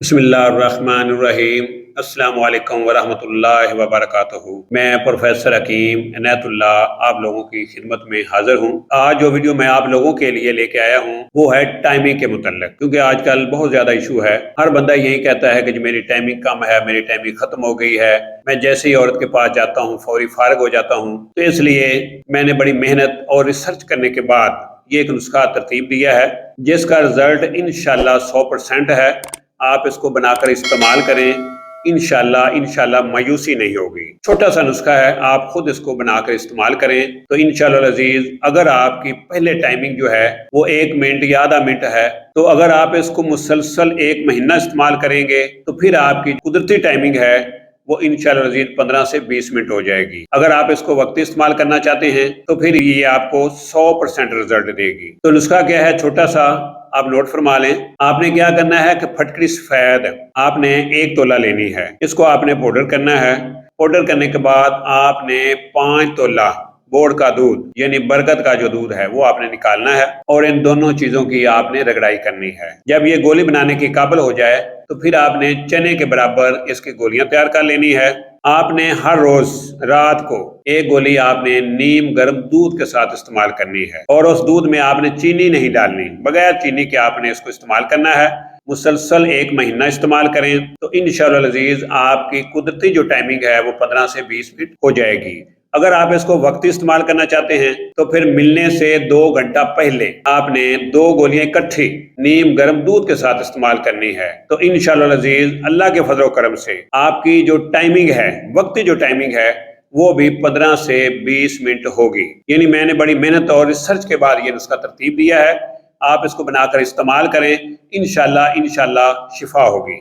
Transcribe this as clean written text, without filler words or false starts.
بسم اللہ الرحمن الرحیم۔ السلام علیکم ورحمۃ اللہ وبرکاتہ۔ میں پروفیسر حکیم عنایت اللہ آپ لوگوں کی خدمت میں حاضر ہوں۔ آج جو ویڈیو میں آپ لوگوں کے لیے لے کے آیا ہوں وہ ہے ٹائمنگ کے متعلق، کیونکہ آج کل بہت زیادہ ایشو ہے۔ ہر بندہ یہی کہتا ہے کہ جو میری ٹائمنگ کم ہے، میری ٹائمنگ ختم ہو گئی ہے، میں جیسے ہی عورت کے پاس جاتا ہوں فوری فارغ ہو جاتا ہوں۔ تو اس لیے میں نے بڑی محنت اور ریسرچ کرنے کے بعد یہ ایک نسخہ ترتیب دیا ہے جس کا رزلٹ انشاءاللہ 100% ہے۔ آپ اس کو بنا کر استعمال کریں، انشاءاللہ مایوسی نہیں ہوگی۔ چھوٹا سا نسخہ ہے، آپ خود اس کو بنا کر استعمال کریں تو انشاءاللہ العزیز اگر آپ کی پہلے ٹائمنگ جو ہے وہ 1 منٹ یا آدھا منٹ ہے، تو اگر آپ اس کو مسلسل 1 مہینہ استعمال کریں گے تو پھر آپ کی قدرتی ٹائمنگ ہے وہ انشاءاللہ العزیز 15 سے 20 منٹ ہو جائے گی۔ اگر آپ اس کو وقتی استعمال کرنا چاہتے ہیں تو پھر یہ آپ کو 100% رزلٹ دے گی۔ تو نسخہ کیا ہے، چھوٹا سا آپ نوٹ فرما لیں۔ آپ نے کیا کرنا ہے کہ پھٹکری سفید آپ نے 1 تولہ لینی ہے، اس کو آپ نے پاؤڈر کرنا ہے۔ پاؤڈر کرنے کے بعد آپ نے 5 تولہ بوڑ کا دودھ یعنی برکت کا جو دودھ ہے وہ آپ نے نکالنا ہے، اور ان دونوں چیزوں کی آپ نے رگڑائی کرنی ہے۔ جب یہ گولی بنانے کے قابل ہو جائے تو پھر آپ نے چنے کے برابر اس کی گولیاں تیار کر لینی ہے۔ آپ نے ہر روز رات کو 1 گولی آپ نے نیم گرم دودھ کے ساتھ استعمال کرنی ہے، اور اس دودھ میں آپ نے چینی نہیں ڈالنی، بغیر چینی کے آپ نے اس کو استعمال کرنا ہے۔ مسلسل 1 مہینہ استعمال کریں تو انشاءاللہ العزیز آپ کی قدرتی جو ٹائمنگ ہے وہ 15 سے 20 منٹ ہو جائے گی۔ اگر آپ اس کو وقتی استعمال کرنا چاہتے ہیں تو پھر ملنے سے 2 گھنٹہ پہلے آپ نے 2 گولیاں اکٹھی نیم گرم دودھ کے ساتھ استعمال کرنی ہے، تو انشاءاللہ العزیز اللہ کے فضل و کرم سے آپ کی جو ٹائمنگ ہے، وقتی جو ٹائمنگ ہے وہ بھی 15 سے 20 منٹ ہوگی۔ یعنی میں نے بڑی محنت اور ریسرچ کے بعد یہ نسخہ ترتیب دیا ہے۔ آپ اس کو بنا کر استعمال کریں، انشاءاللہ شفا ہوگی۔